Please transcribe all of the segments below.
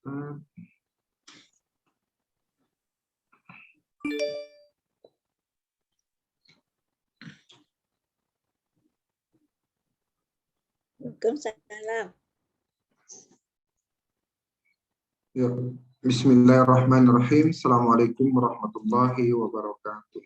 Waalaikumsalam. Ya, Bismillahirrahmanirrahim. Assalamualaikum warahmatullahi wabarakatuh.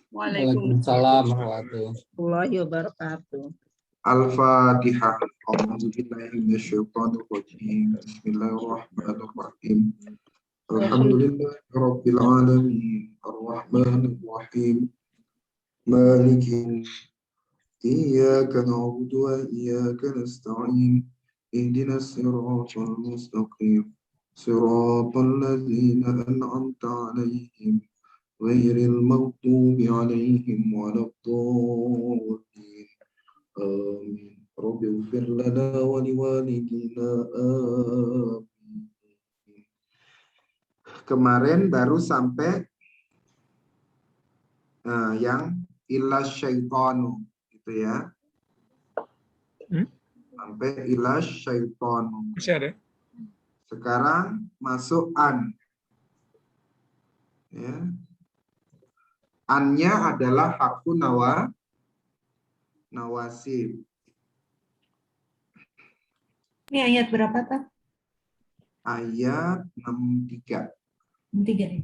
Waalaikumsalam warahmatullahi wabarakatuh. Al-Fatihah. A'udzubillahi minasyaitonir rajim. Bismillahirrahmanirrahim. Alhamdulillahirabbil alamin. Arrahmanir rahim. Maliki iyyaka na'budu wa iyyaka nasta'in. Ihdinas siratal mustaqim. Siratal ladzina an'amta 'alaihim ghairil maghdubi 'alaihim waladdallin. Amin. Rabbi ighfir lana wa liwalidina. Amin. Kemarin baru sampai yang ila syaitanu gitu ya. Sampai ila syaitanu. Masih ada? Sekarang masuk an. Ya. Annya adalah harfu nawasib. Ini ayat berapa, Pak? Ayat 63. 3.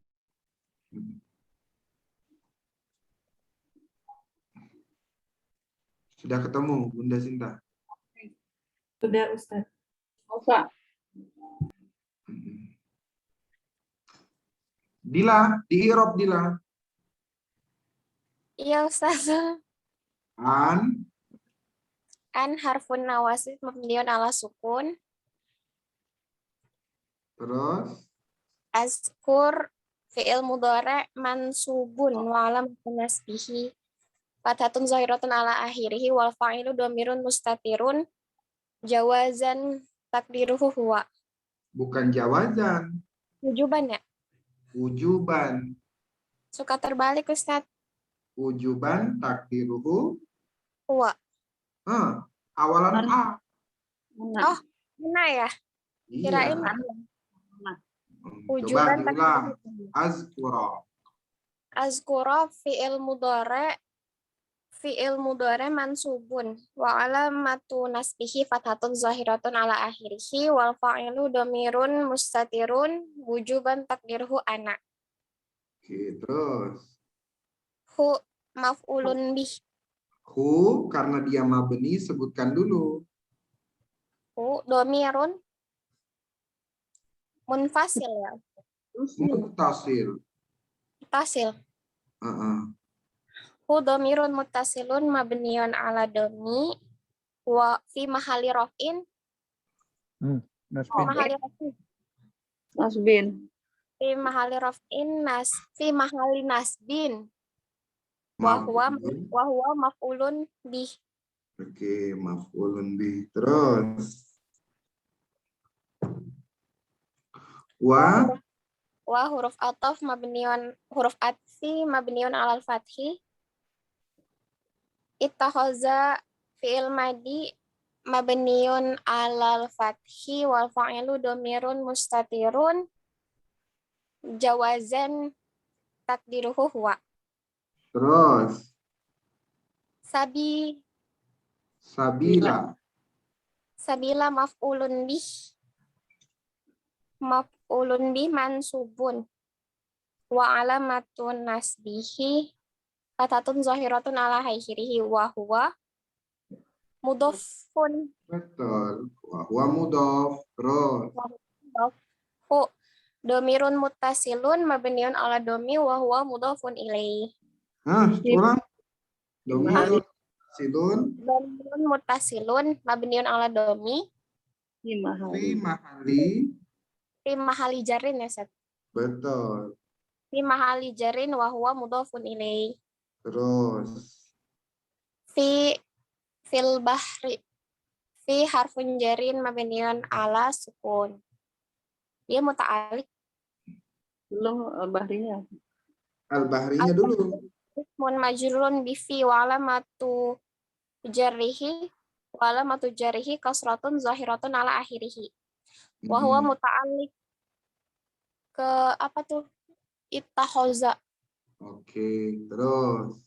Sudah ketemu Bunda Sinta? Sudah, Ustaz. Pak. Dila, di-i'rab Dila. Iya Ustaz. An Harfun nawasib mabniun ala sukun. terus Azkur fi'il mudhari' mansubun wa alamatun nasbihi fathatun zahiratun ala akhirih wal fa'ilu dhamirun mustatirun jawazan takdiruhu huwa. bukan jawazan, Wujuban ya? wujuban. Suka terbalik Ustaz. Wujuban takdiruhu Huwa. awalan A. Oh, mana ya? Kirain Iya. Coba wujuban diulang. takdiruhu. Azkura. Azkura fi'il mudhari' mansubun wa alamatu nasbihi fathatun zahiratun ala akhirih wal fa'ilu dhamirun mustatirun wujuban takdiruhu ana. Oke, terus Hu maf'ulun bih. hu karena dia mabni sebutkan dulu. Hu dhamirun munfasil ya. Muttasil. Muttasil. Hu dhamirun muttasilun mabniun ala dhammi wa fi mahali raf'in. Mahali raf'in. Nasbin. Fi mahali raf'in fi mahali nasbin. Wa huwa maf'ulun bih. Oke, maf'ulun bih. Terus wa huruf ataf huruf atfi mabniun alal fathi. Ittakhaza fi'il madi mabniun alal fathi wal fa'ilu dhamirun mustatirun jawazan takdiruhu huwa. Terus Sabila sabila. maf'ulun bih mansubun wa alamatun nasbihi fatatun zahiratun ala akhirih wa huwa mudhafun. Betul. Wa huwa mudhaf. Terus Hu dhamirun muttasilun mabniun ala dhammi wa huwa mudhafun ilaih. ulang. Dhamirun silun Dhamirun muttasilun mabniun ala dhammi fi fi mahali jarrin ya Ustaz. betul. Fi mahali jarrin wa huwa mudhafun ilaih. Terus Fil bahri fi harfun jarin mabniun ala sukun. Dia muta'alliq. Belum bahrinya. al-bahrinya dulu. Ismun majrurun bi fi wa alamatu jarrihi kasratun zahiratun ala akhirih. Wa huwa muta'alliq ke apa tuh? Ittakhoza. Oke, terus.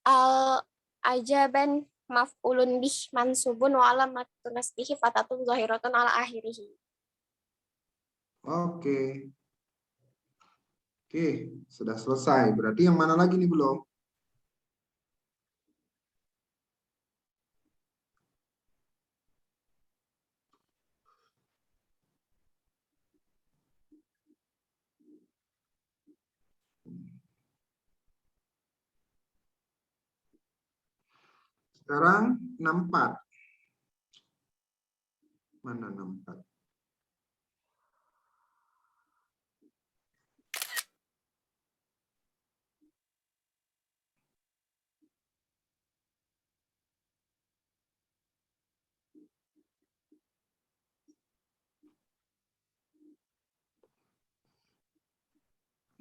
Al ajaban maf'ulun bih mansubun wa alamatun nasbihi fatatun zahiratun ala akhirih. Oke. Oke, sudah selesai. Berarti yang mana lagi nih belum? Sekarang 64. Mana 64?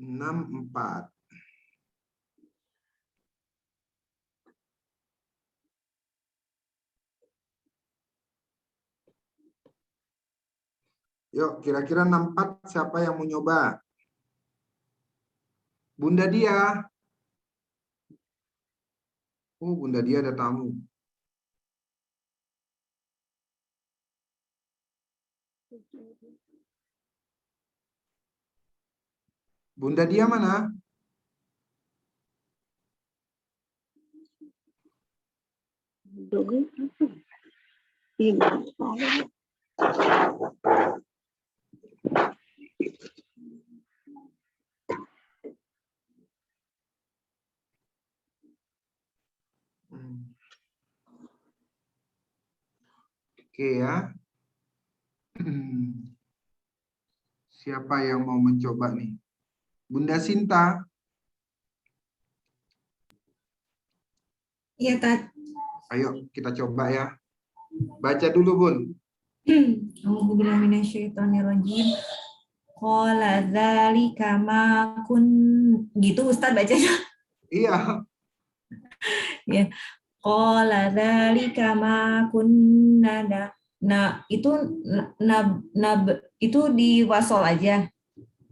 Enam empat. Yuk, kira-kira 64 siapa yang mau nyoba? Bunda Dia. Oh, Bunda Dia ada tamu. Bunda Dia mana? Dogi. Iya. Oke ya. Siapa yang mau mencoba nih? Bunda Sinta. Iya, Tat. Ayo kita coba ya. Baca dulu, Bun. A'udzubillahi minasyaitonirrajim. Qala dzalika ma kun gitu Ustaz bacanya. Iya. Ya. Qala dzalika ma kunna nah itu itu di wasol aja.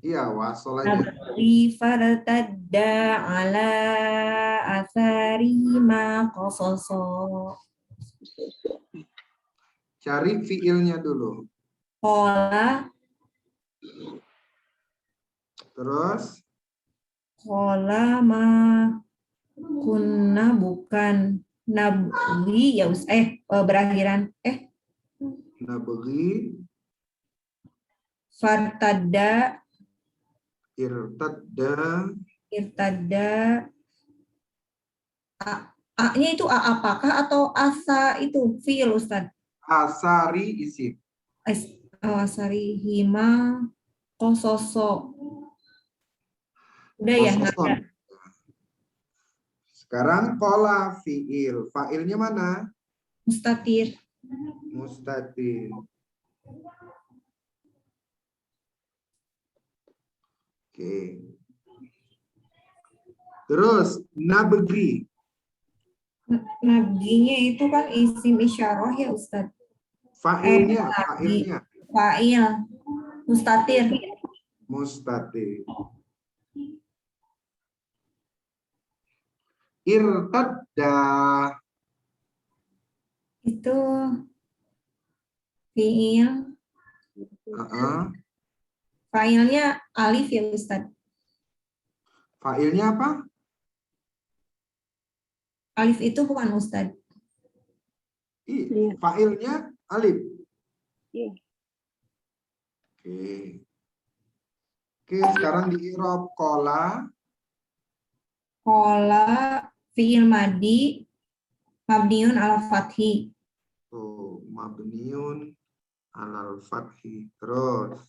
Iya, wasol aja. Nabri fartadda ala athari ma qasaso. Cari fiilnya dulu. Qala Terus Kola ma kunna bukan nabwi ya berakhiran nabghi fartada irtadda irtada a-nya itu a apakah atau asa itu fiil Ustaz? asari isim. Asari hima kososo. Udah ya, Kososon. nada. Sekarang pola fiil. Failnya mana? Mustatir. Mustatir. Oke. Terus nabghi. Nabginya itu kan isim isyarah ya Ustaz. Failnya, Nabgi. failnya. Fa'il. Mustatir. Mustatir. Irtadda. Itu fiil. Failnya alif ya Ustaz. Failnya apa? Alif itu bukan Ustaz. Iya. Failnya alif. Iya. Oke. Oke, sekarang di i'rab kola. Kola fiil madi mabniun ala fathi. Tuh, mabniun alal fathi. Terus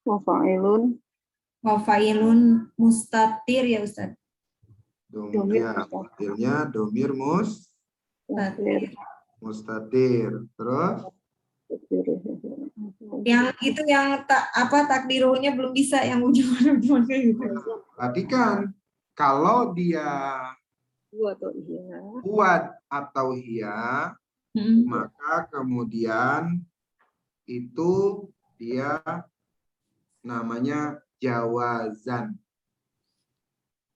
Wafa'ilun. Wa fa'ilun mustatir ya Ustaz. Domir ya, failnya domir mustatir. Terus Yang itu yang takdiruhnya belum bisa yang ujung-ujung kayak gitu. perhatikan, kalau dia Dua atau iya. kuat atau hia, maka kemudian itu dia namanya jawazan.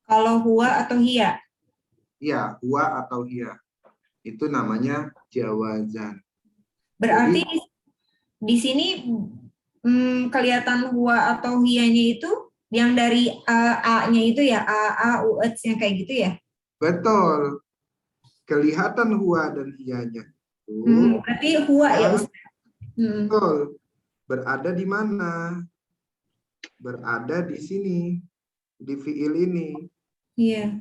Kalau huwa atau hiya? Iya, huwa atau hiya. Itu namanya jawazan. Berarti di sini kelihatan huwa atau hiyanya itu yang dari A-nya itu ya, A, U, E, yang kayak gitu ya? Betul. Kelihatan huwa dan hiyanya. Berarti huwa ya, Ustaz? Betul. Berada di mana? Berada di sini. Di fiil ini. Iya.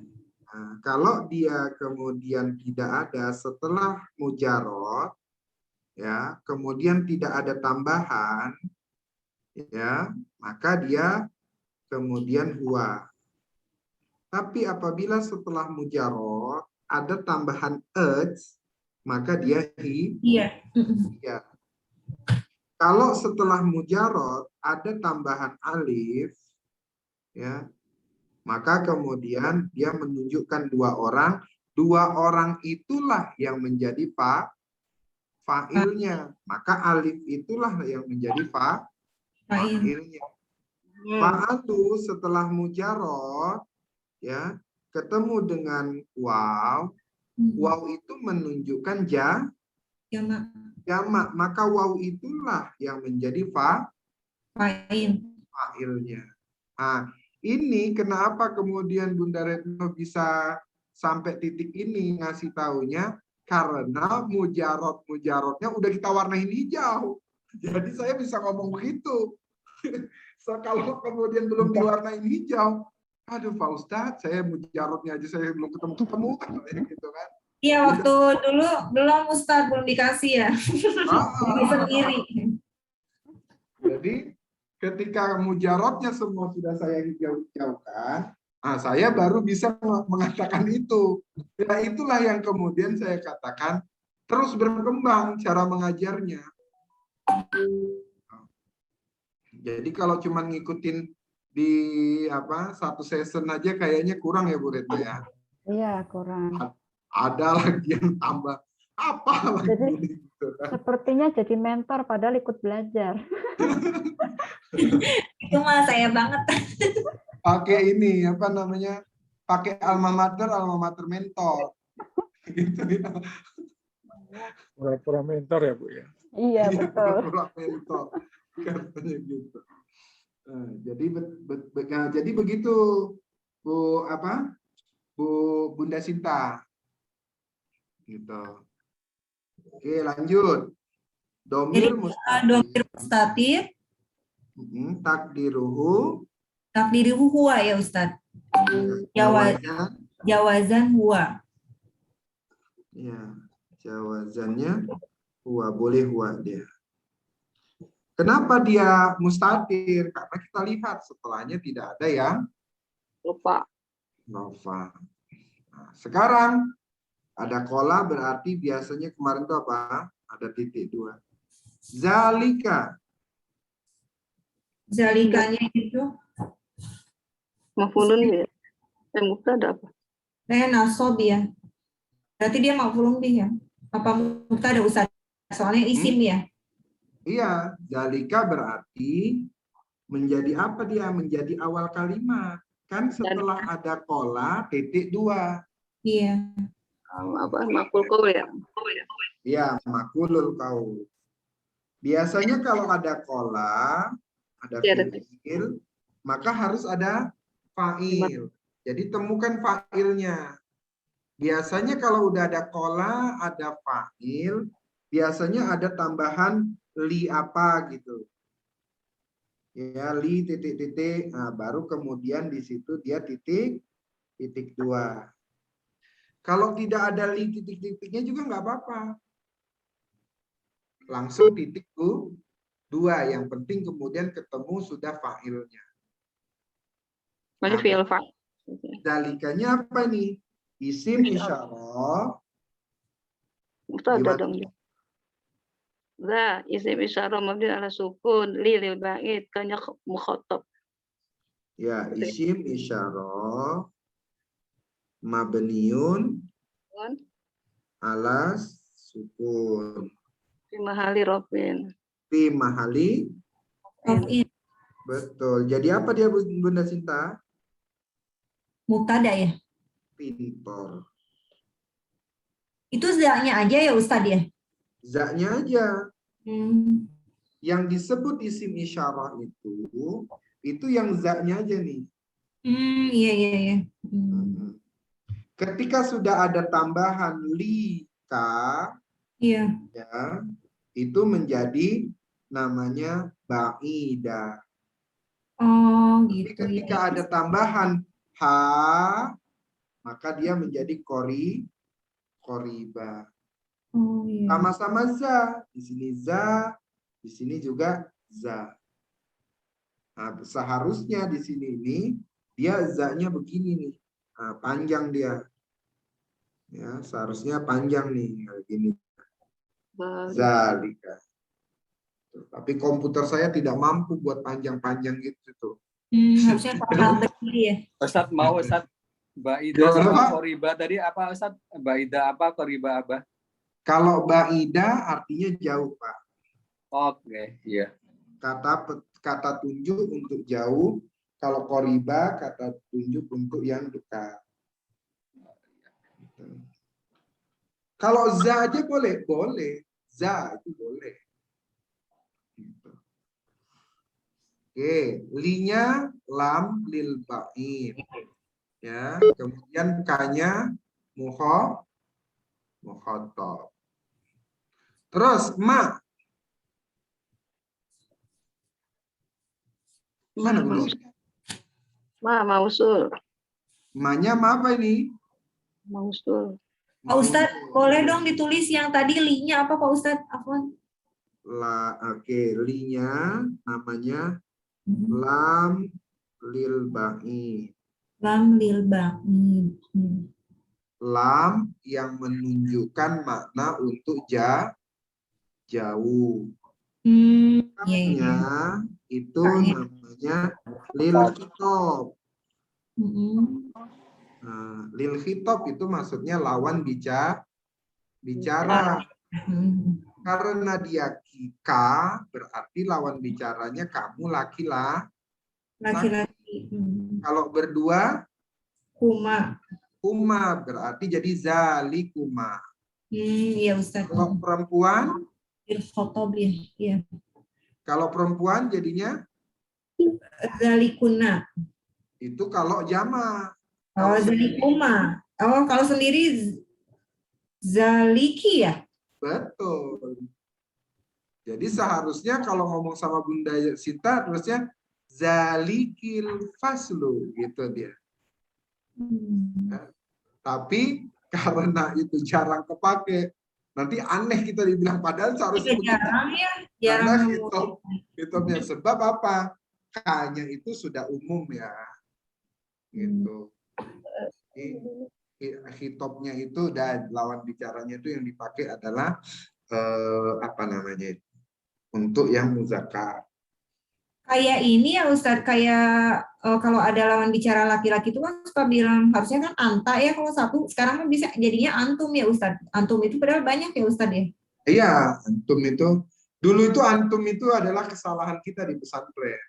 Nah, kalau dia kemudian tidak ada setelah mujarrad, ya, kemudian tidak ada tambahan, ya, maka dia kemudian huwa. Tapi apabila setelah mujarrad ada tambahan ej, maka dia Iya. ya. Kalau setelah mujarrad ada tambahan alif, ya, maka kemudian dia menunjukkan dua orang itulah yang menjadi fa'ilnya. Maka alif itulah yang menjadi fa'ilnya. Fa'atu setelah mujarrad, ya, ketemu dengan waw. Waw itu menunjukkan jamak. Maka waw itulah yang menjadi fa'ilnya. Nah, ini kenapa kemudian Bunda Retno bisa sampai titik ini ngasih taunya, karena mujarotnya udah kita warnain hijau. Jadi saya bisa ngomong begitu. So, kalau kemudian belum diwarnain hijau, aduh Pak Ustadz, saya mujarotnya aja saya belum ketemu gitu kan. Iya, waktu dulu belum Ustadz, belum dikasih ya. Sendiri. Jadi ketika mujarotnya semua sudah saya hijaukan, saya baru bisa mengatakan itu. Ya itulah yang kemudian saya katakan terus berkembang cara mengajarnya. Jadi kalau cuma ngikutin di satu season aja kayaknya kurang ya Bu Retno ya. Iya, kurang. Ada lagi yang tambah apa lagi. Jadi gitu kan. sepertinya jadi mentor padahal ikut belajar. Itu mah saya banget. Pakai ini pakai alma mater mentor. Gitu ya. Pura-pura mentor ya Bu ya. Iya, betul. Pura-pura mentor. Katanya gitu. Jadi begitu Bu Bunda Sinta. Gitu. Oke, lanjut. Domir mustatir. Takdiruhu huwa ya Ustadz. Jawazan huwa. Ya, jawazannya huwa, boleh huwa dia. Kenapa dia mustatir? Karena kita lihat setelahnya tidak ada yang Lupa. Nova. Nah, sekarang ada kola berarti biasanya kemarin itu apa? Ada titik dua. Zalika. Zalikanya itu Mafulun ya. Yang mubtada apa? nasob ya. Berarti dia maf'ulun bih ya. Apa mubtada Ustaz? Soalnya isim ya. Iya, zalika berarti menjadi apa dia? Menjadi awal kalimat. Kan setelah ada kola titik dua. Iya. Makul qaul ya. Iya, makulul qaul. Biasanya kalau ada kola, ada fi'il, maka harus ada fa'il. Jadi temukan fa'ilnya. Biasanya kalau udah ada kola, ada fa'il, biasanya ada tambahan li apa gitu. Ya, li titik-titik, nah, baru kemudian di situ dia titik dua. Kalau tidak ada li titik-titiknya juga nggak apa-apa. Langsung titik dua. Yang penting kemudian ketemu sudah fa'ilnya. Mana fi'il fa'il? Dalikanya apa nih? Isim isyarah. Mubtada dong. Isim isyarah mabni ala sukun lil ba'id kanya mukhatab. Ya, isim isyarah mabniun ala sukun Fi mahali rafin. fi mahali Raf'in. Betul. Jadi apa dia Bunda Sinta? Mubtada ya. Pintor. Itu za-nya aja ya Ustadz ya? Za-nya aja. Hmm. Yang disebut isim isyarah itu yang za-nya aja nih. Iya iya iya. Ketika sudah ada tambahan li, ka, Iya. ya, itu menjadi namanya ba'idah. Oh Tapi gitu ketika ya. ada tambahan ha, maka dia menjadi koriba. Oh iya. Sama-sama za. Di sini za, di sini juga za. Nah, seharusnya di sini ini dia za-nya begini nih. Nah, panjang dia. Ya, seharusnya panjang nih kayak gini. Zalika. Tapi komputer saya tidak mampu buat panjang-panjang gitu tuh. Harusnya total berdiri ya. Ustadz mau Ustadz Baidah sama Qoriba tadi apa Ustadz? Baidah apa Qoriba apa? Kalau Baidah artinya jauh, Pak. Oke, iya. Kata tunjuk untuk jauh. Kalau Qoriba kata tunjuk untuk yang dekat. Kalau za aja boleh, boleh. Za itu boleh. Oke, linya lam lil ba'id. Ya, kemudian ka-nya mukhatab. Terus ma. Mana Bu? Mausul. Ma-nya ma apa ini? Mausul. Pak Ustadz, boleh dong ditulis yang tadi li-nya apa Pak Ustadz? Afwan. Oke, li-nya namanya lam lil ba'id. Lam lil ba'id. Lam yang menunjukkan makna untuk jauh. Maknanya itu namanya lil khitab. Nah, lil khitab itu maksudnya lawan bicara. Karena dia ka, berarti lawan bicaranya kamu laki-laki. Kalau berdua, kuma berarti jadi zalikuma. Iya Ustaz. Kalau perempuan, Iya. Kalau perempuan jadinya zalikuna. Itu kalau jama. Oh, zalikuma. Oh, kalau sendiri zaliki ya? Betul. Jadi seharusnya kalau ngomong sama Bunda Sinta terusnya zalikil faslu gitu dia. Tapi karena itu jarang kepake, nanti aneh kita dibilang padahal seharusnya jarang ya. Karena hitopnya sebab apa? K-nya itu sudah umum ya. Gitu. Hitopnya itu dan lawan bicaranya itu yang dipakai adalah apa namanya? Untuk yang muzakkar. Kayak ini ya Ustadz, kayak kalau ada lawan bicara laki-laki itu kan suka bilang harusnya kan anta ya kalau satu, sekarang kan bisa jadinya antum ya Ustadz. Antum itu padahal banyak ya Ustadz ya? Iya, antum itu. Dulu itu antum itu adalah kesalahan kita di pesantren.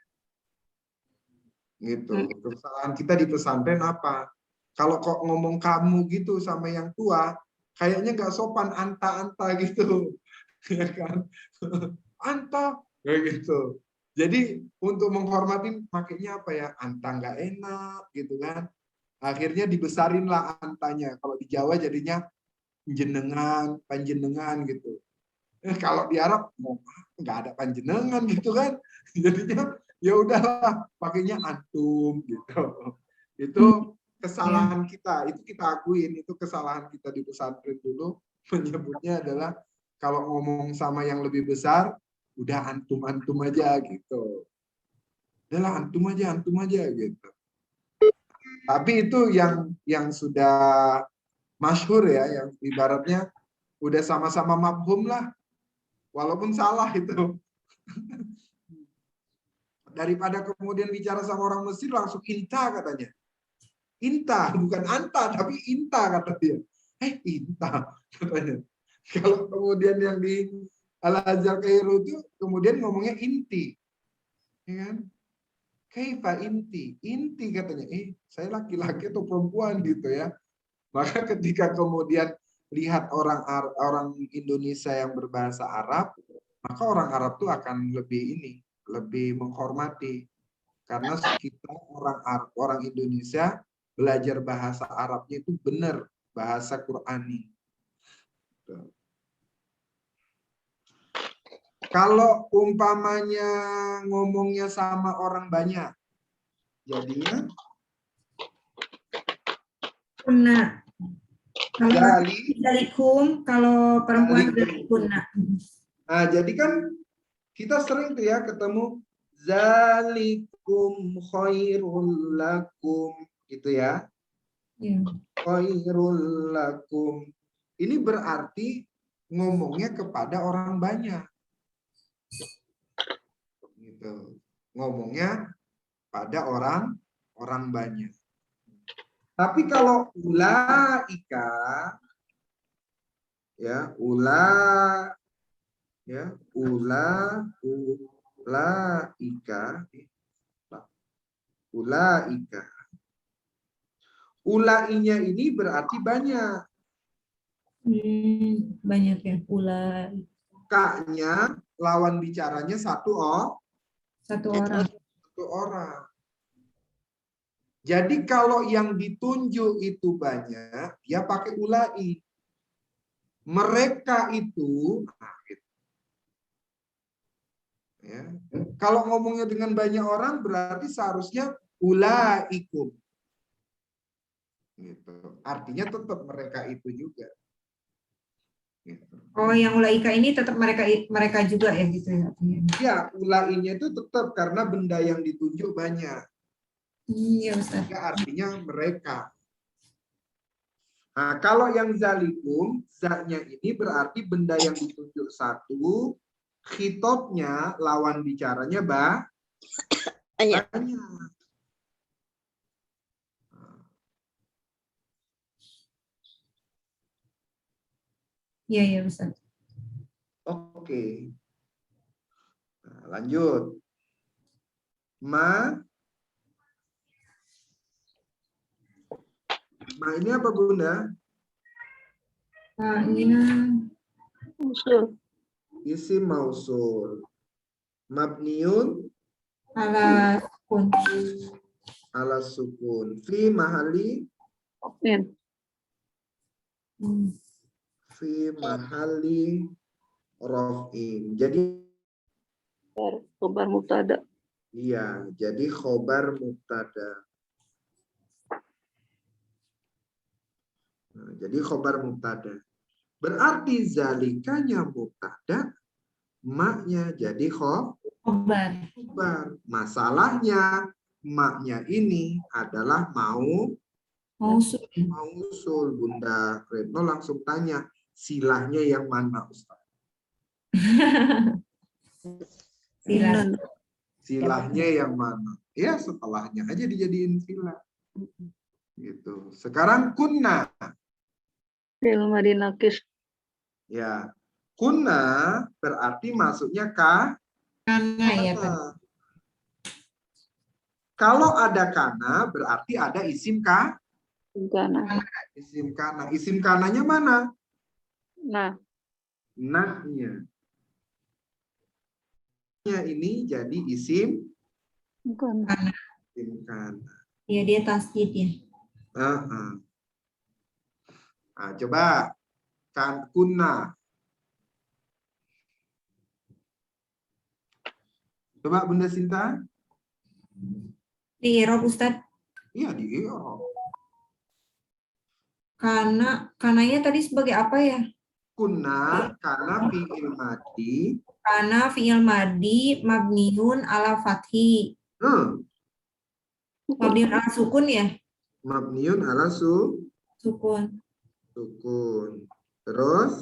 Gitu. Kesalahan kita di pesantren apa? Kalau kok ngomong kamu gitu sama yang tua, kayaknya nggak sopan anta-anta gitu. Ya kan? Anta, kayak gitu. Jadi untuk menghormati makanya apa ya? Anta nggak enak gitu kan. Akhirnya dibesarin lah antanya. Kalau di Jawa jadinya jenengan, panjenengan gitu. Kalau di Arab nggak ada panjenengan gitu kan. Jadinya ya udahlah pakainya antum gitu. Itu kesalahan kita. Itu kita akuin. Itu kesalahan kita di pesantren dulu. Menyebutnya adalah kalau ngomong sama yang lebih besar, udah antum-antum aja gitu. Udahlah antum aja gitu. Tapi itu yang sudah masyhur ya, yang ibaratnya udah sama-sama mafhum lah. Walaupun salah itu. Daripada kemudian bicara sama orang Mesir langsung inta katanya. Inta, bukan anta, tapi inta kata dia. Inta katanya. Kalau kemudian yang di Al-Azhar Kairo itu kemudian ngomongnya inti. Ya kan? Kaifa inti? Inti katanya, saya laki-laki atau perempuan gitu ya. Maka ketika kemudian lihat orang Indonesia yang berbahasa Arab, maka orang Arab tuh akan lebih menghormati. Karena kita orang Indonesia belajar bahasa Arabnya itu benar, bahasa Qur'ani. Kalau umpamanya ngomongnya sama orang banyak, jadinya Kunna. Kalau Jali. Jalikum, kalau perempuan kunna. Nah, jadi kan kita sering tuh ya ketemu zalikum khairul lakum gitu ya. Khairul lakum. Ini berarti ngomongnya kepada orang banyak. Gitu. Ngomongnya pada orang banyak. Tapi kalau ulaika ya, ulaika. Ulainya ini berarti banyak. Banyak ya, ulai. K-nya lawan bicaranya satu orang. Jadi kalau yang ditunjuk itu banyak, dia pakai ulai. Mereka itu, gitu. Ya. Kalau ngomongnya dengan banyak orang, berarti seharusnya ulaikum. Gitu. Artinya tetap mereka itu juga. Gitu. Oh, yang ulaika ini tetap mereka juga ya gitu ya. Ya, ulainya itu tetap karena benda yang ditunjuk banyak. Iya, Ustaz. Ya, artinya mereka. Nah, kalau yang zalikum, zatnya ini berarti benda yang ditunjuk satu, khitobnya, lawan bicaranya banyak. Iya, iya, Ustaz. Oke. Nah, lanjut. Ma ini apa Bunda? Ini Usul. Isim mausul. Mabniun ala sukun. ala sukun. Fi mahali fi mahali raf'in. Jadi Khobar mubtada. iya, jadi khobar mubtada. Nah, jadi khobar mubtada. Berarti zalikanya mubtada, maknya jadi Khobar. Masalahnya maknya ini adalah mausul. Bunda Retno langsung tanya, silahnya yang mana Ustaz? Silahnya yang mana? Ya setelahnya aja dijadiin silah. Gitu. Sekarang kunna. Fil Madinah kis. Ya. Kunna berarti masuknya Karena ya, kalau ada kana berarti ada isim Kana. isim kana. Isim kananya mana? Nah, Nah-nya. Ini jadi isim kana. isim kana. ya dia tasdid ya. Nah, coba kan kunna. Coba Bunda Sinta. Di i'rab Ustaz. Iya di i'rab. Kananya tadi sebagai apa ya? Kunna kana fi'il madi. Kana fi'il madi mabniun ala fathi. Mabniun ala sukun ya? Mabniun ala Sukun. Terus?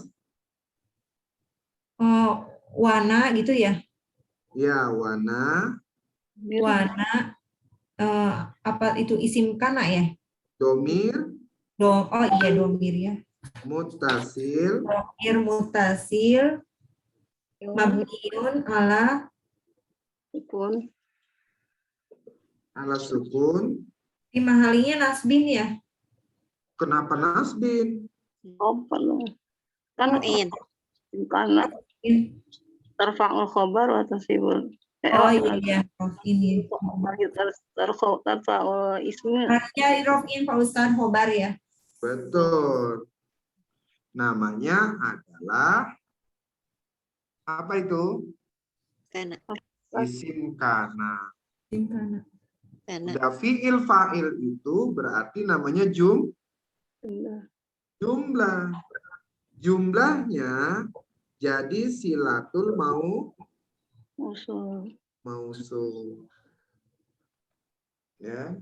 Wana gitu ya? Ya, wana. Wana. Apa itu isim kana ya? Domir. Oh iya domir ya. Muttasil. Domir muttasil. Mabniun ala Sukun. Ala sukun. Fi mahalinya nasbin ya. Kenapa nasbin? Apa loh? Kan karena tarfa'ul khobar wa tasibul. Oh iya, ini. Tarfa'ul ismi. Harusnya dirofin Pak Ustadz khobar ya. Betul. Namanya adalah apa itu? Kana. Isim kana. Kana. Udah fi'il fa'il itu berarti namanya jumlah. Jumlahnya jadi silatul mausul. Ya.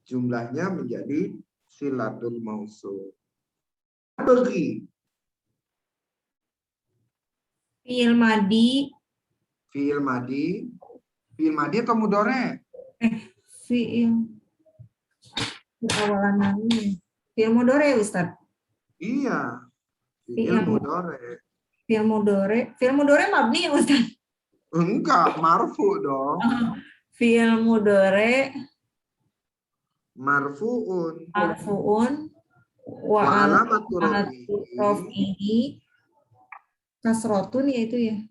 Jumlahnya menjadi silatul mausul. Bagi Fi'il madi. fi'il madi atau mudhari'? Fi'il awalan namanya. Fi'il mudhari Ustaz. Iya. Fi'il mudhari'. Fi'il mudhari mabni ya Ustaz. Enggak, marfu dong. Fi'il mudhari Marfu'un. wa alamatu rafihi kasrotun ya itu ya.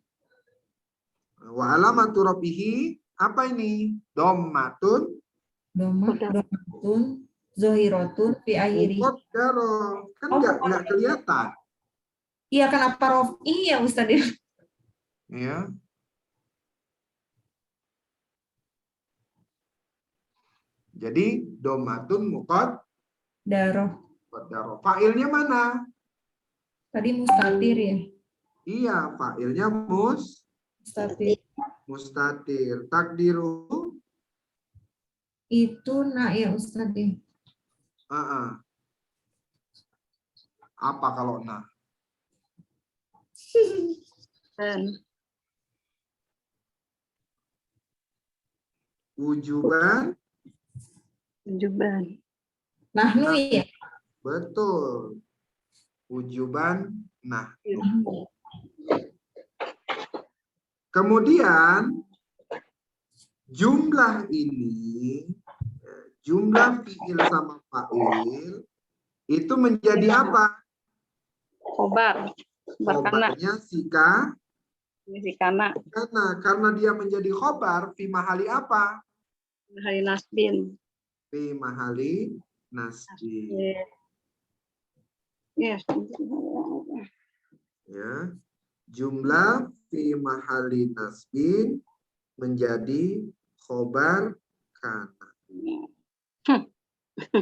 Wa alamatu rafihi apa ini? Dhammatun. Dhammatun zohiratun fi akhirih. Muqaddarah. Kan enggak kelihatan. Iya, kenapa rafi ya Ustaz ya? Ya. Jadi dhammatun Daroh. muqaddarah. Fa'ilnya mana? Tadi mustatir ya. Iya, fa'ilnya Mustatir. mustatir. Takdiru Itu ya Ustaz ya. Apa kalau nah? Dan Wujuban. Nahnu ya. Betul. Wujuban. Nah. Kemudian jumlah ini, jumlah fi'il sama fa'il itu menjadi apa? khobar. Berkana. Khobarnya sikana. Karena dia menjadi khobar, fi mahali apa? Hari nasbin. Fi mahali nasbin. Yes. Ya. Jumlah fi mahali nasbin menjadi khobar kana.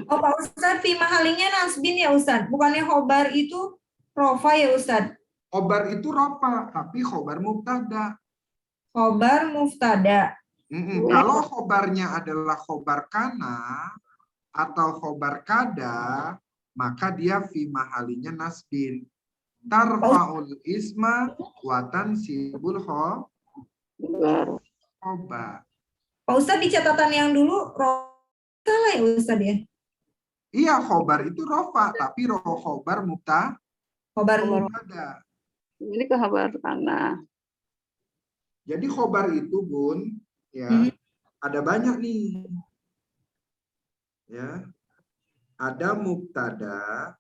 Oh Pak Ustaz, fi mahalinya nasbin ya Ustaz. Bukannya khobar itu rofa ya Ustaz. Khobar itu rofa, tapi khobar mubtada. Khobar muftada. Kalau khobarnya adalah khobar kana atau khobar kada, maka dia fi mahalinya nasbin. Tarfa'ul isma wa tansibul khobar. Pak Ustaz di catatan yang dulu salah ya Ustaz ya? Iya, khobar itu rofa, tapi khobar Khobar mubtada. Ini ke khabar kana. Jadi khobar itu Bun, ya, ada banyak nih. Ya. Ada mubtada,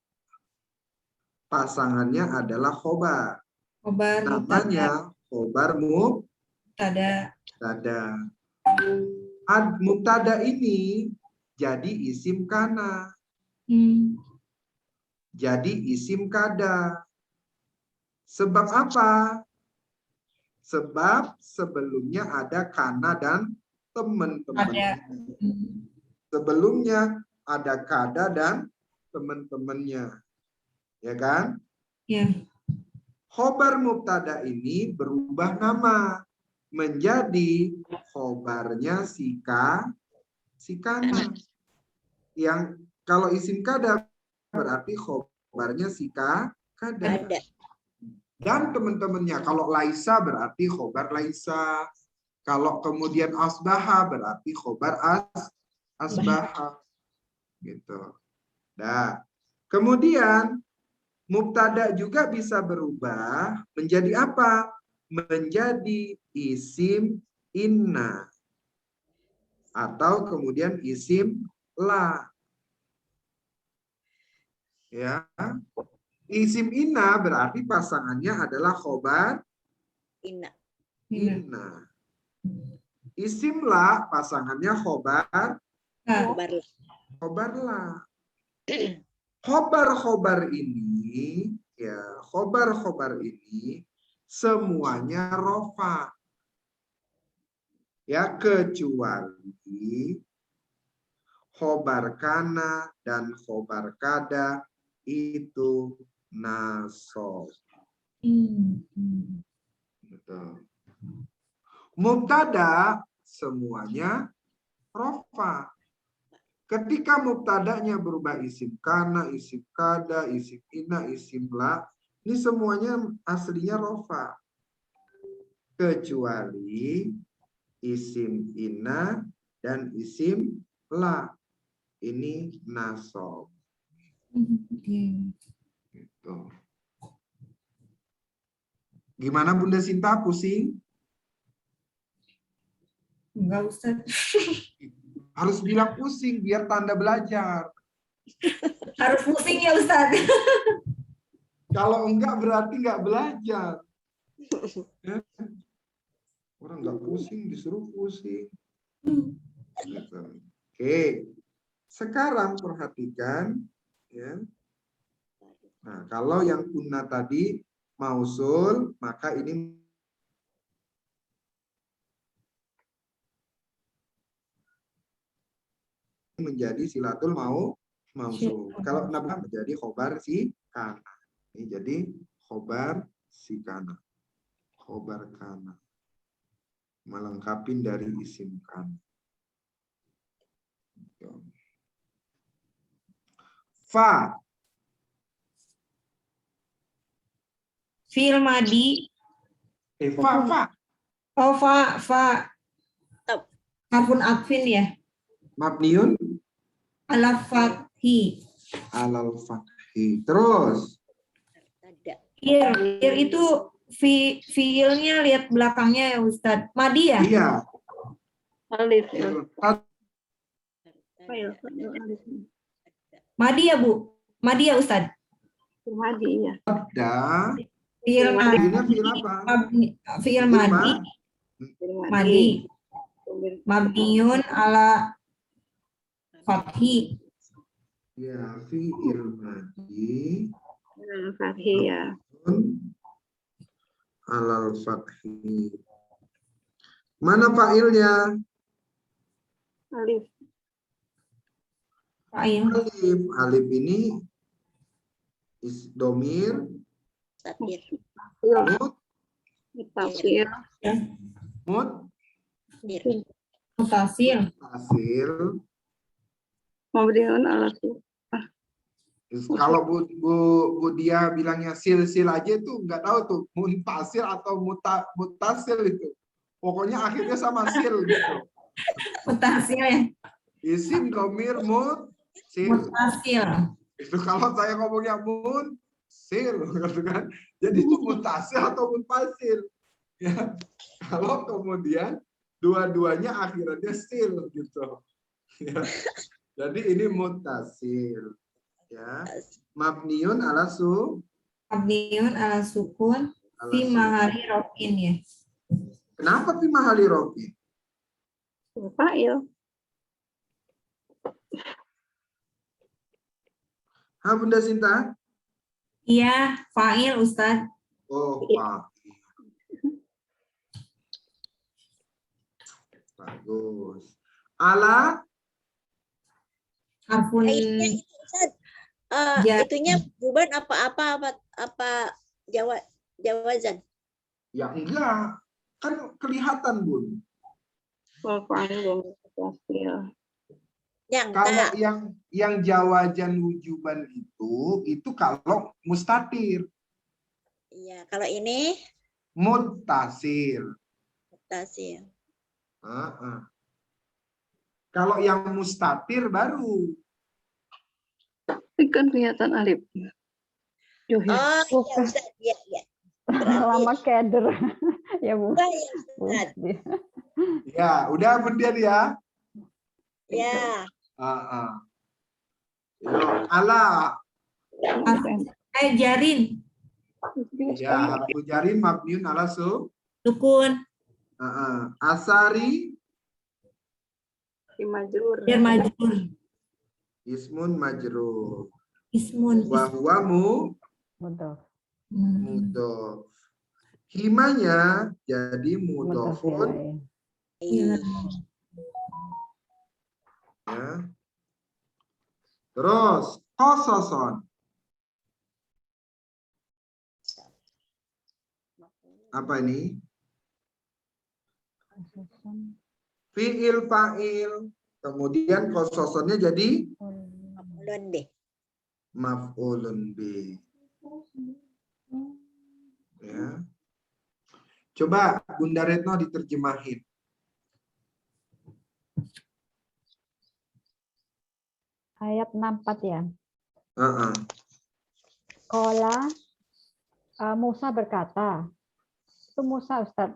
pasangannya adalah khobar. Khobar Namanya khobar mubtada. Mubtada ini jadi isim kana. Jadi isim kada. Sebab apa? Sebab sebelumnya ada kana dan teman-temannya. Sebelumnya ada kada dan teman-temannya. Ya kan? Ya. Khobar mubtada ini berubah nama menjadi khobarnya sikana. Yang kalau isim kada berarti khobarnya kada. Dan teman-temannya, kalau laisa berarti khobar laisa. Kalau kemudian asbaha berarti khobar asbaha. Gitu. Nah, kemudian mubtada juga bisa berubah menjadi apa? Menjadi isim inna. atau kemudian isim la. Ya. Isim inna berarti pasangannya adalah khobar Inna. inna. Isim la pasangannya khobar Khobarlah. la. Khobar ini ya, khobar ini semuanya rofa. Ya, kecuali khobar kana dan khobar kada itu nasab. Betul. Mubtada semuanya rofa. Ketika mubtadanya berubah isim kana, isim kada, isim ina, isim la, ini semuanya aslinya rofa. Kecuali isim ina dan isim la. Ini nasab. Gitu. Gimana Bunda Sinta, pusing? Enggak, Ustaz. Harus bilang pusing biar tanda belajar. Harus pusing ya, Ustaz. Kalau enggak berarti enggak belajar. Ya. Orang enggak pusing disuruh pusing. Gitu. Oke. Sekarang perhatikan ya. Nah, kalau yang kunna tadi mausul, maka ini menjadi silatul mausul. Kalau nabah menjadi khobar si kana. Ini jadi khobar si kana. Khobar kana. Melengkapi dari isim kana. Fa. Fi'il madi. Fa. Oh, fa. Tab. Harfun atfin ya. Mabniun Ala fathi. alal fathi. Terus. Ada. Ir itu fiilnya lihat belakangnya ya, Ustaz. Madi ya? Iya. Alif ya. Alif. Madi ya, Bu? Madi ya, Ustaz? Madi ya. Ada. Fiil madi. Ini fiil apa? Fiil madi. Madi. Mabniun ala fathi. Ya, fiil madi. Fathi ya. Alal fathi. Mana fa'ilnya? Alif. Fa'il. Alif. Alif ini domir Tatir. Tafsir. Mutasil. mutasil. Mabniun ala sukun. Kalau Bu Dia bilangnya sil aja tuh nggak tahu tuh muntasil atau mutasil itu. Pokoknya akhirnya sama sil gitu. Mutasil ya. Isim domir sil. Mutasil. Itu kalau saya ngomongnya sil gitu kan. Jadi itu mutasil atau mutasil. Ya. Kalau kemudian dua-duanya akhirnya sil gitu. Ya. Jadi ini mutasil. Ya. Mabniun ala Mabniun ala sukun. Fi mahali rofin ya. Kenapa fi mahali rofin? Fa'il. Bunda Sinta? Iya, fa'il, Ustaz. Oh, fa'il. Bagus. Ala? Harfun Ya. Itunya juban apa jawazan? Ya enggak. Kan kelihatan, Bun. Fa'il dan tafsir. Kalau yang jawazan wujuban itu kalau mustatir. Iya, kalau ini Muttasil. mutasil. Kalau yang mustatir baru. Ini kan kelihatan alif. Oh, iya, Ustaz. Iya. Lama keder. Ya, Bu. Enggak ya, Ustaz. Ya, udah Bun Dian ya. Ya. Ala. Jarin. Ya, harfu jarin mabniun ala Sukun. asari Majrur. Jar majrur. ismun majrur. Ismun. Wa huwa Mudhof. mudhof. Himanya jadi Mudhof mudhofun. ilaih. Ya. Terus qasason. Apa ini? Fi'il fa'il. Kemudian qasasonnya jadi Maf'ulun bih. maf'ulun bih. Ya. Coba Bunda Retno diterjemahin. Ayat 64 ya. Qala Musa berkata. Itu Musa, Ustaz.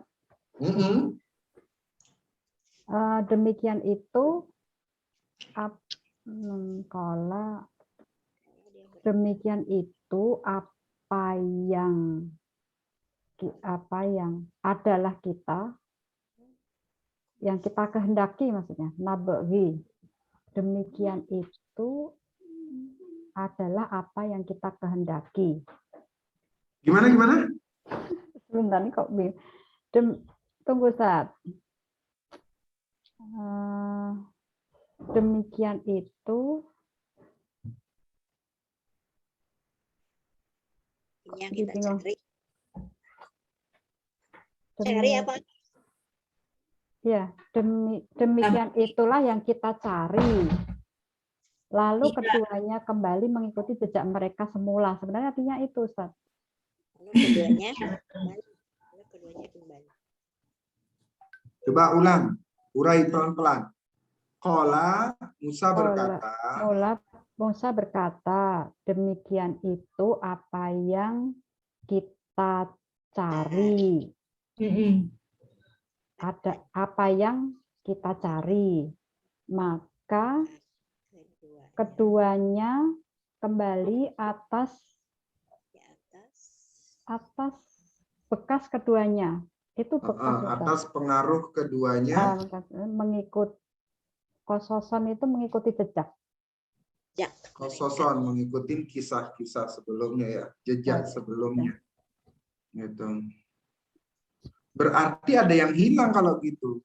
Demikian itu qala demikian itu apa yang adalah kita yang kita kehendaki, maksudnya nabghi. Demikian itu adalah apa yang kita kehendaki. Gimana? Sebentar nih kok tunggu saat. Demikian itu Yang kita cari. Cari apa? Ya, demikian itulah yang kita cari. Lalu keduanya kembali mengikuti jejak mereka semula. Sebenarnya artinya itu, Ustaz. Keduanya kembali. Coba ulang, urai pelan-pelan. Qala Musa berkata. Musa berkata, demikian itu apa yang kita cari. Ada apa yang kita cari. Maka keduanya kembali atas bekas keduanya. Itu bekas atas pengaruh keduanya. Mengikut qasason itu mengikuti jejak. Qasason mengikuti kisah-kisah sebelumnya ya, jejak sebelumnya. Gitu. Berarti ada yang hilang kalau gitu.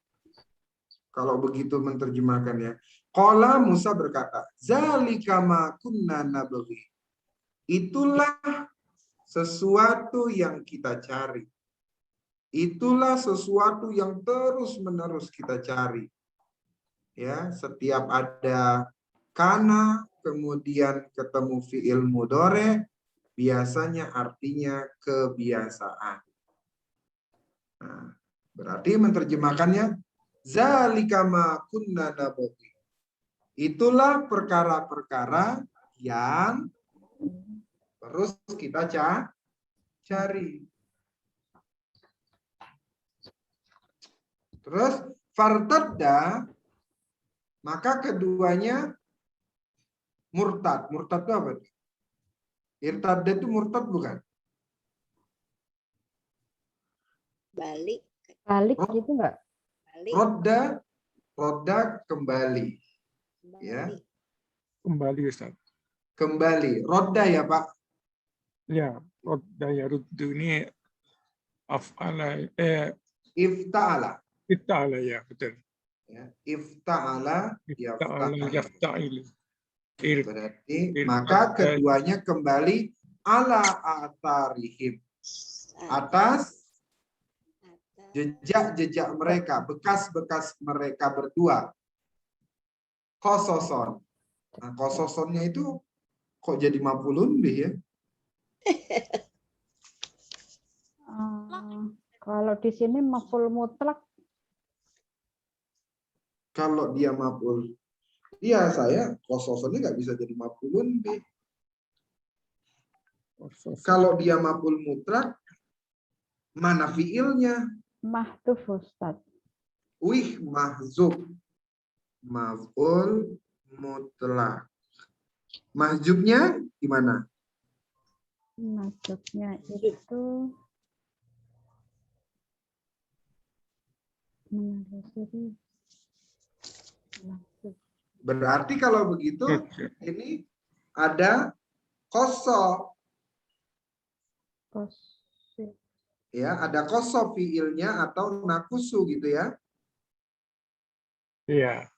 Kalau begitu menerjemahkannya. Qala Musa berkata, "Zalika ma kunna nabghi." Itulah sesuatu yang kita cari. Itulah sesuatu yang terus-menerus kita cari. Ya, setiap ada kana kemudian ketemu fi'il mudhari, biasanya artinya kebiasaan. Nah, berarti menerjemahkannya zalika ma kunna nabghi. Itulah perkara-perkara yang terus kita cari. Terus fartadda, maka keduanya murtad. Murtad itu apa? Irtadda itu murtad bukan? Balik gitu enggak? Rodda kembali. Ya. Kembali, Ustaz. Kembali. Rodda ya, Pak? Ya, rodda ya ruddu ini af'ala ifta'ala. Ifta'ala ya, betul. Ya, ifta'ala yafta'il. Berarti maka keduanya kembali ala atarihim, atas jejak-jejak mereka, bekas-bekas mereka berdua. Qasason. Nah, qasasonnya itu kok jadi maf'ulun bih ya? Kalau di sini maf'ul mutlak. Kalau dia maf'ul, iya saya qasasonnya nggak bisa jadi maf'ulun bih. Kalau dia maf'ul mutlak, mana fiilnya? Mahdhuf, Ustaz. Mahzub. Maf'ul mutlak. Mahjubnya gimana? Maksudnya itu menelusuri. Berarti kalau begitu ini ada koso. Ya, ada koso fiilnya atau nakusu gitu ya. Iya.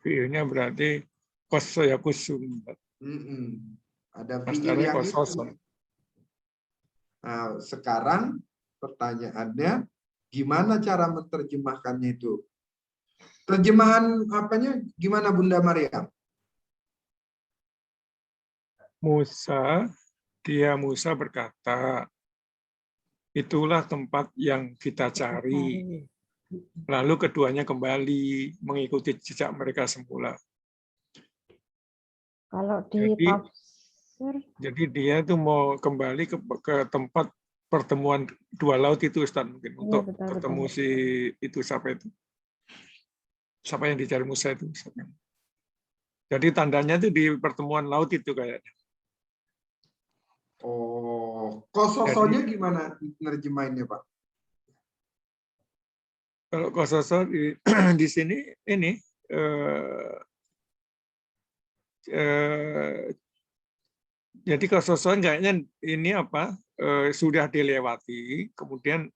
Fiilnya berarti koso ya kusum. Ada fiil Masdarnya yang itu. kososon. Nah, sekarang pertanyaannya gimana cara menerjemahkannya itu? Terjemahan apanya gimana Bunda Maryam? Musa berkata, itulah tempat yang kita cari. Lalu keduanya kembali mengikuti jejak mereka semula. Kalau di tafsir, jadi dia itu mau kembali ke tempat pertemuan dua laut itu, Ustaz, mungkin untuk ketemu si itu siapa itu? Siapa yang dicari Musa itu? Jadi tandanya itu di pertemuan laut itu kayaknya. Oh, kososonya gimana nerjemahinnya, Pak? Kalau kososo di sini ini jadi kososo kayaknya ini apa sudah dilewati, kemudian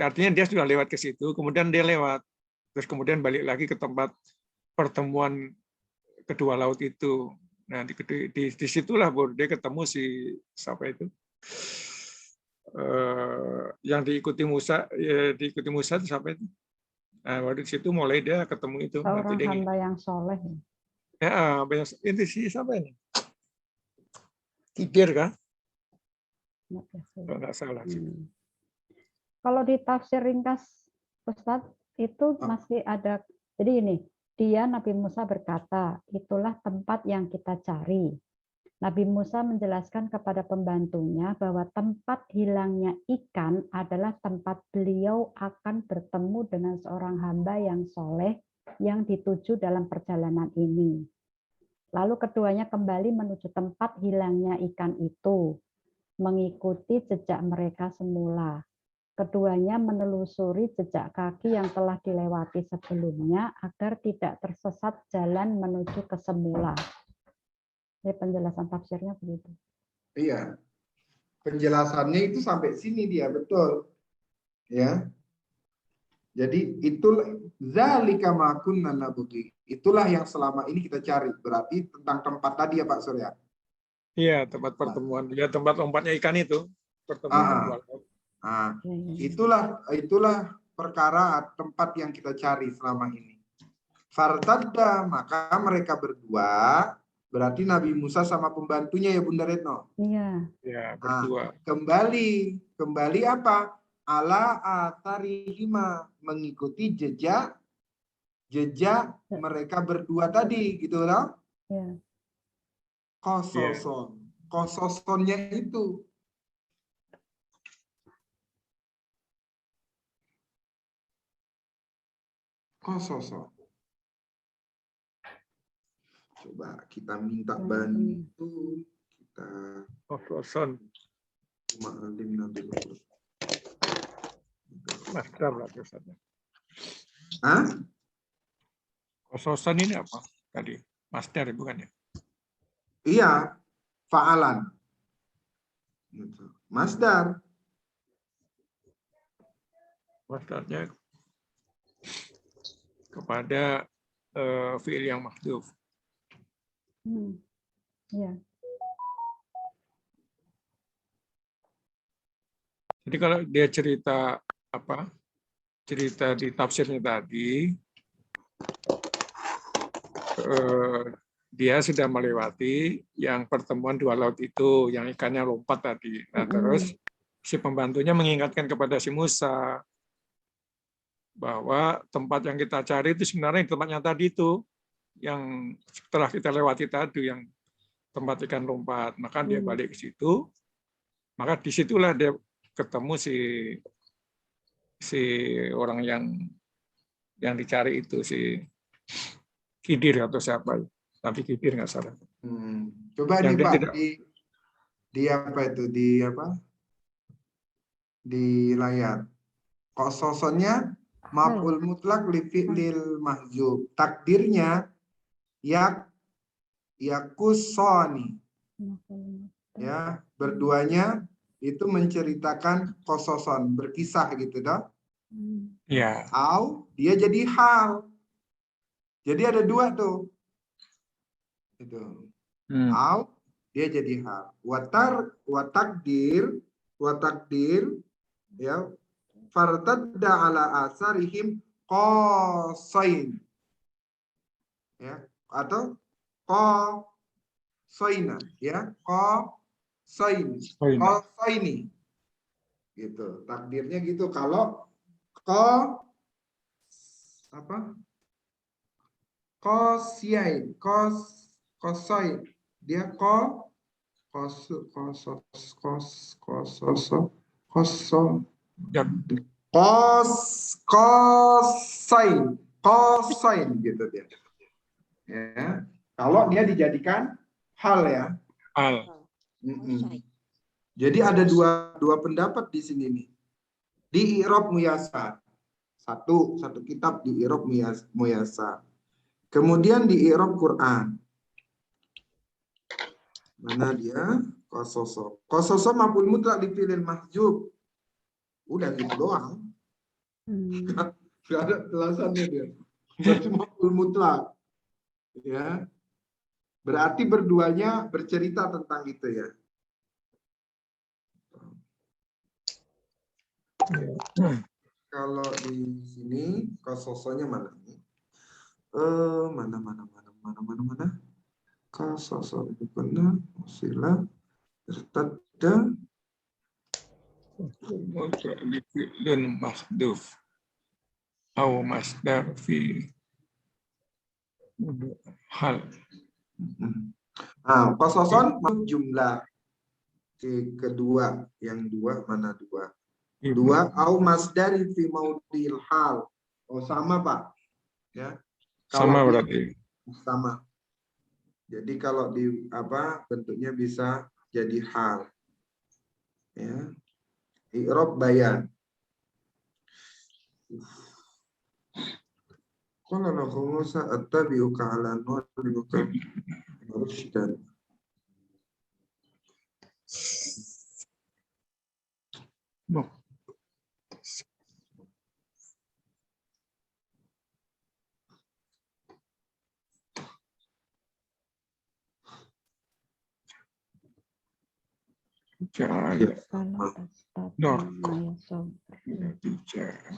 artinya dia sudah lewat ke situ, kemudian dia lewat, terus kemudian balik lagi ke tempat pertemuan kedua laut itu. Nah, di situlah baru dia ketemu si siapa itu, yang diikuti Musa itu siapa itu. Nah, waktu di situ mulai dia ketemu itu. Seorang hamba yang soleh. Ya, ini si siapa ini? Khidir kan? Kalau nggak salah. Kalau di tafsir ringkas Ustadz itu masih ada, jadi ini, dia Nabi Musa berkata, itulah tempat yang kita cari. Nabi Musa menjelaskan kepada pembantunya bahwa tempat hilangnya ikan adalah tempat beliau akan bertemu dengan seorang hamba yang soleh yang dituju dalam perjalanan ini. Lalu keduanya kembali menuju tempat hilangnya ikan itu, mengikuti jejak mereka semula. Keduanya menelusuri jejak kaki yang telah dilewati sebelumnya agar tidak tersesat jalan menuju ke semula. Ini penjelasan tafsirnya begitu. Iya. Penjelasannya itu sampai sini dia, betul. Ya. Jadi itulah zalika ma kunna nabghi. Itulah yang selama ini kita cari. Berarti tentang tempat tadi ya Pak Surya. Iya, tempat pertemuan. Ya, tempat lompatnya ikan itu. Pertemuan. Nah, itulah perkara tempat yang kita cari selama ini. Fartadda, maka mereka berdua, berarti Nabi Musa sama pembantunya ya Bunda Retno. Iya. Ya, berdua. Kembali apa? Ala atharihima, mengikuti jejak mereka berdua tadi, gitu loh. Iya. Kososonnya itu. Kososo. Coba kita minta bantu. Kita kososon. Ma'alim Nabi Muhammad. Masdar lah biasanya. Hah? Kososon ini apa tadi? Masdar bukan ya? Iya, fa'alan. Masdar. Masdarnya kepada fi'il yang mahdhuf. Ya. Jadi kalau dia cerita di tafsirnya tadi, dia sudah melewati yang pertemuan dua laut itu, yang ikannya lompat tadi. Nah, terus si pembantunya mengingatkan kepada si Musa bahwa tempat yang kita cari itu sebenarnya di tempatnya tadi itu, yang setelah kita lewati tadi, yang tempat ikan lompat. Maka dia balik ke situ, maka disitulah dia ketemu si orang yang dicari itu, si Khidir atau siapa? Tapi Khidir nggak salah. Coba Yang nih dia Pak, tidak- di apa itu, di layar. Kososonnya maf'ul mutlak li fi'lil mahzub. Takdirnya yakusoni. Ya, berduanya itu menceritakan kososon, berkisah gitu dah. Ya. Au dia jadi hal. Jadi ada dua tuh. Itu. Au dia jadi hal. Watakdir ya, fartadda ala asarihim qasain. Ya, atau qasaina, ya, qasaini. Gitu. Takdirnya gitu. Kalau qasiain, qasain, dia kosain gitu dia. Ya. Kalau dia dijadikan hal ya. Hal. Jadi ada dua pendapat di sini nih. Di i'rab muyasar. Satu kitab di i'rab muyasar. Kemudian di i'rab Quran. Mana dia? Kososo. Kososo maf'ul mutlak li fi'lil mahzub. Udah gitu doang. Gak ada jelasannya dia. Berarti maf'ul mutlak. Ya. Berarti berduanya bercerita tentang itu ya. Kalau di sini kososonya mana nih? Mana? Kososo itu benar. Sila irtadda Dan mahduf atau masdar fi hal. Nah, kososon jumlah kedua, yang dua mana dua? Dua au masdari fi maudil hal. Oh sama Pak. Ya. Sama berarti. Sama. Jadi kalau di bentuknya bisa jadi hal. Ya. I'rab bayan. Qala lahu Musa attabi'uka 'ala nu'allimuka rusydan.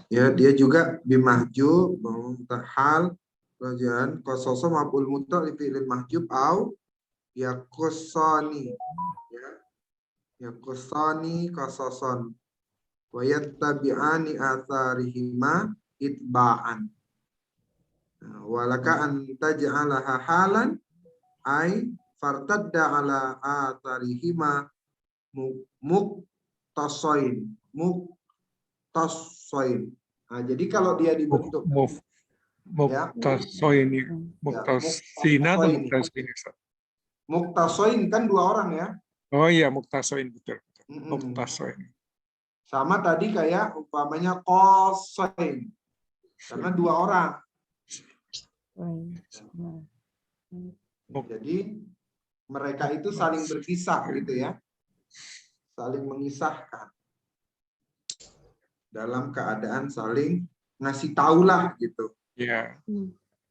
Ya, dia juga bimahjub, hal, kemudian kososo maf'ul mutlak li fi'lil mahjub au yakusani, ya, yakusani kososon, wa yattabi'ani atharihima itba'an. Walaka an taj'alaha halan ay fartadda ala atharihima muktasoin. Nah, jadi kalau dia dibentuk muktasoin, muktasina atau muktasoin? Muktasoin kan dua orang ya. Oh iya, muktasoin betul. Muktasoin. Sama tadi kayak umpamanya kosoin. Karena dua orang. Jadi mereka itu saling berkisah gitu ya. Saling mengisahkan. Dalam keadaan saling ngasih taulah gitu. Ya.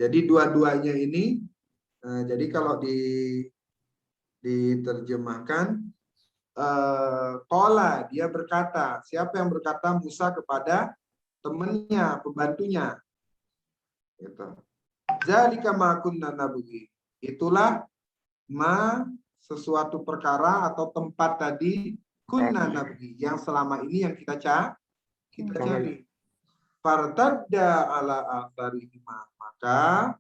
Jadi dua-duanya ini, jadi kalau diterjemahkan, qala dia berkata, siapa yang berkata? Musa kepada temannya, pembantunya. Gitu. Zalika ma kunna nabghi. Itulah sesuatu perkara atau tempat tadi kunna nabghi yang selama ini yang kita cari. Fartadda ala atharihima, maka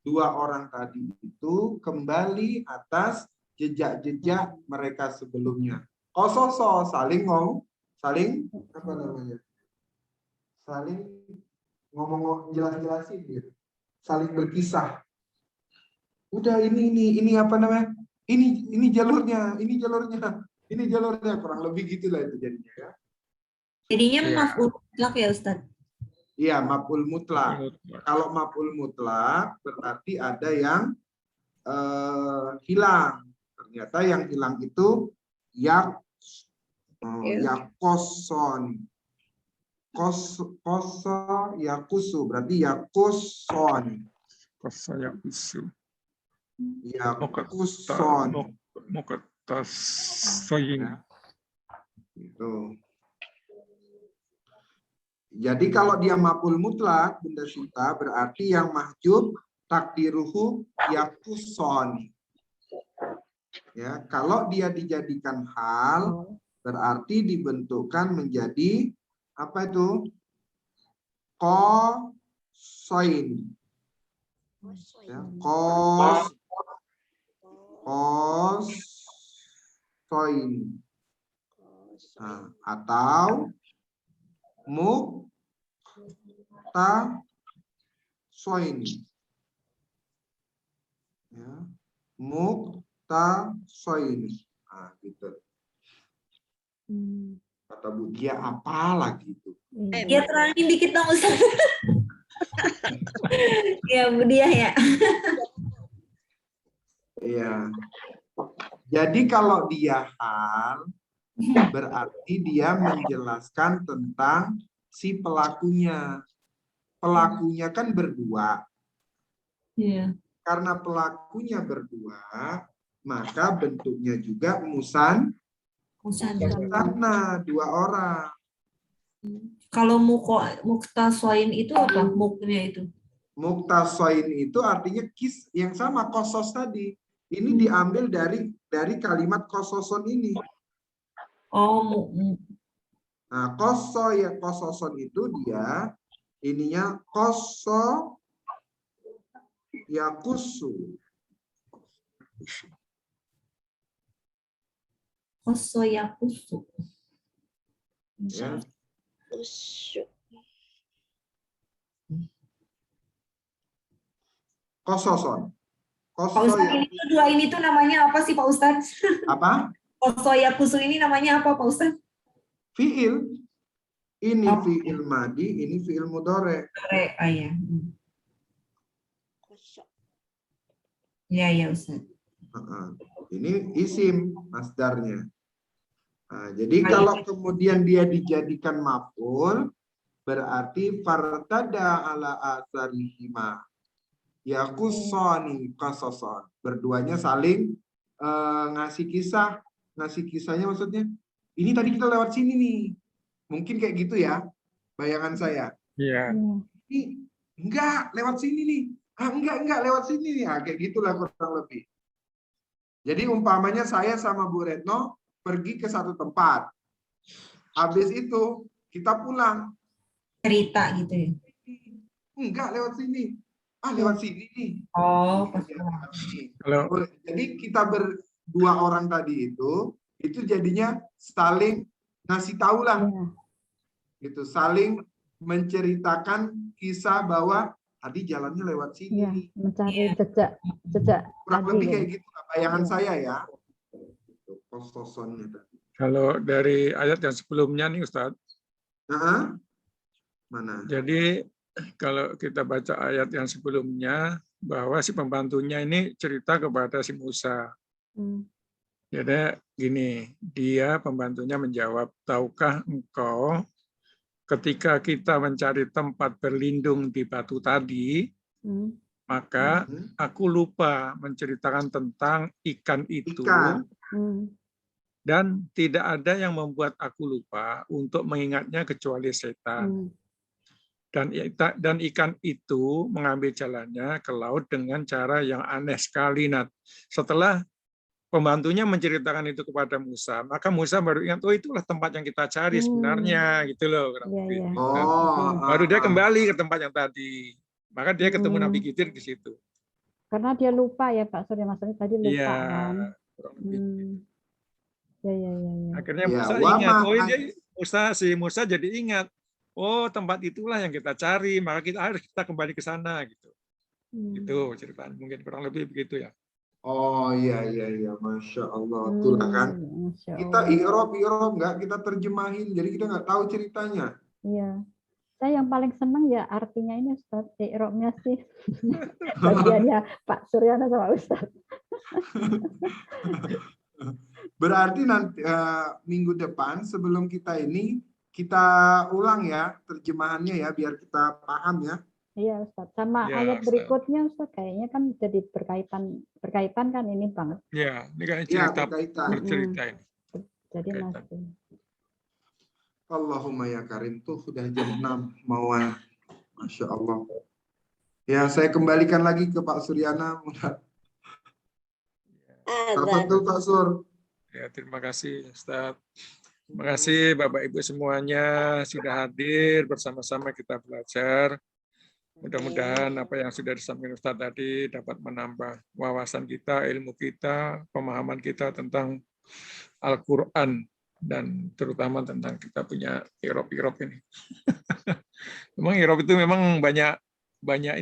dua orang tadi itu kembali atas jejak-jejak mereka sebelumnya. Kososo saling apa namanya? Saling ngomong jelas-jelasin gitu. saling berkisah. Udah ini apa namanya? Ini jalurnya, ini jalurnya kurang lebih gitulah itu jadinya ya. Jadinya Iya. maf'ul mutlak ya Ustaz. Iya, maf'ul mutlak. Kalau maf'ul mutlak berarti ada yang hilang. Ternyata yang hilang itu yakoson. Koso yakusu berarti yakuson. Saya usul. Yakuson. Mokatasoyin. Gitu. Jadi kalau dia maf'ul mutlak Bunda Sita berarti yang mahjub takdiruhu yakuson. Ya, kalau dia dijadikan hal berarti dibentukkan menjadi apa itu? Kosoin. Ya, kosoin. Nah, atau muktasoin. Ya, muktasoin. Nah, gitu. Kata Bu dia apa lagi itu? Ya terangin dikit dong Ustaz. Ya Bu Dia ya. Iya. Jadi kalau dia hal berarti dia menjelaskan tentang si pelakunya. Pelakunya kan berdua. Iya. Karena pelakunya berdua, maka bentuknya juga musanna, dua orang. Kalau muktasoin itu apa? Muknya itu. Muktasoin itu artinya kis yang sama kosos tadi. Ini diambil dari kalimat kososon ini. Oh, Nah, kososon itu dia ininya koso yakusu. kosoyakusu. Ya. Kososon. Pak Ustadz, ini tuh dua ini tuh namanya apa sih Pak Ustadz? Apa? Kosoyakusu ini namanya apa Pak Ustadz? Fiil. Ini fiil madi, ini fiil mudhore. Ya. Ya Ustadz. Ini isim masdarnya. Nah, jadi kalau kemudian dia dijadikan maf'ul, berarti fartada ala asarihima. Yakusoni qasasan. Berduanya saling ngasih kisahnya maksudnya. Ini tadi kita lewat sini nih. Mungkin kayak gitu ya, bayangan saya. Iya. Ini enggak lewat sini nih. Enggak lewat sini nih. Kayak gitulah kurang lebih. Jadi umpamanya saya sama Bu Retno pergi ke satu tempat. Habis itu kita pulang. Cerita gitu ya? Enggak lewat sini. Lewat sini nih. Oh, jadi kita berdua orang tadi itu jadinya saling ngasih tahu lah. Gitu, saling menceritakan kisah bahwa tadi jalannya lewat sini. Ya, mencari jejak. Kurang lebih kayak gitu bayangan saya ya. Kalau dari ayat yang sebelumnya nih Ustadz. Mana? Jadi kalau kita baca ayat yang sebelumnya bahwa si pembantunya ini cerita kepada si Musa. Jadi gini, dia pembantunya menjawab, tahukah engkau ketika kita mencari tempat berlindung di batu tadi, maka aku lupa menceritakan tentang ikan itu. Dan tidak ada yang membuat aku lupa untuk mengingatnya kecuali setan. Dan ikan itu mengambil jalannya ke laut dengan cara yang aneh sekali. Nah, setelah pembantunya menceritakan itu kepada Musa, maka Musa baru ingat, oh itulah tempat yang kita cari sebenarnya, gitu loh. Baru dia kembali ke tempat yang tadi. Maka dia ketemu Nabi Khidir di situ. Karena dia lupa ya Pak Surya, maksudnya tadi lupa kan. Ya. Akhirnya Musa ingat, oh ini Musa jadi ingat, oh tempat itulah yang kita cari, maka kita harus kembali ke sana gitu. Itu ceritanya mungkin kurang lebih begitu ya. Oh iya, Masya Allah. Itulah kan. Masya Kita Allah. irob nggak kita terjemahin, jadi kita nggak tahu ceritanya. Iya. Saya yang paling senang ya artinya ini Ustaz, i'rabnya sih. Bagiannya Pak Suryana sama Ustaz. Berarti nanti minggu depan sebelum kita ini kita ulang ya terjemahannya ya biar kita paham ya. Iya Ustaz. Sama Ya, ayat Ustaz. berikutnya Ustaz kayaknya kan jadi berkaitan kan ini banget. Ya, ini kan Ya, cerita berkaitan. bercerita ini. Jadi Berkaitan. masih. Allahumma ya Karim tuh sudah jam 6 mauan. Masya Allah. Ya, saya kembalikan lagi ke Pak Suryana. Tafadhol Pak Sur. Ya, terima kasih Ustaz. Terima kasih Bapak Ibu semuanya sudah hadir bersama-sama kita belajar. Mudah-mudahan apa yang sudah disampaikan Ustaz tadi dapat menambah wawasan kita, ilmu kita, pemahaman kita tentang Al-Quran dan terutama tentang kita punya irob ini. Memang irob itu memang banyak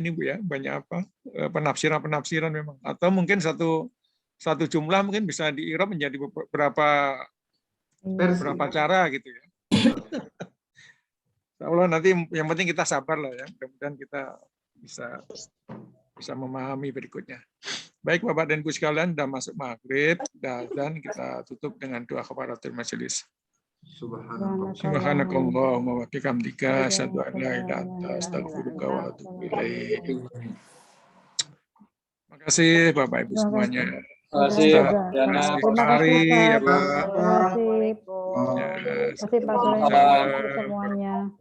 ini Bu ya, banyak apa penafsiran memang. Atau mungkin satu jumlah mungkin bisa diirob menjadi beberapa cara gitu ya. Allah nanti yang penting kita sabar lah ya. Mudah-mudahan kita bisa memahami berikutnya. Baik Bapak dan Ibu sekalian, sudah masuk maghrib dan kita tutup dengan doa kafaratul majelis. Subhanakallahumma wa bihamdika asyhadu an la ilaha illa anta astaghfiruka wa atubu ilaik. Terima kasih Bapak Ibu semuanya. Terima kasih Terima kasih ya Pak. Terima kasih Pak Suryana semuanya.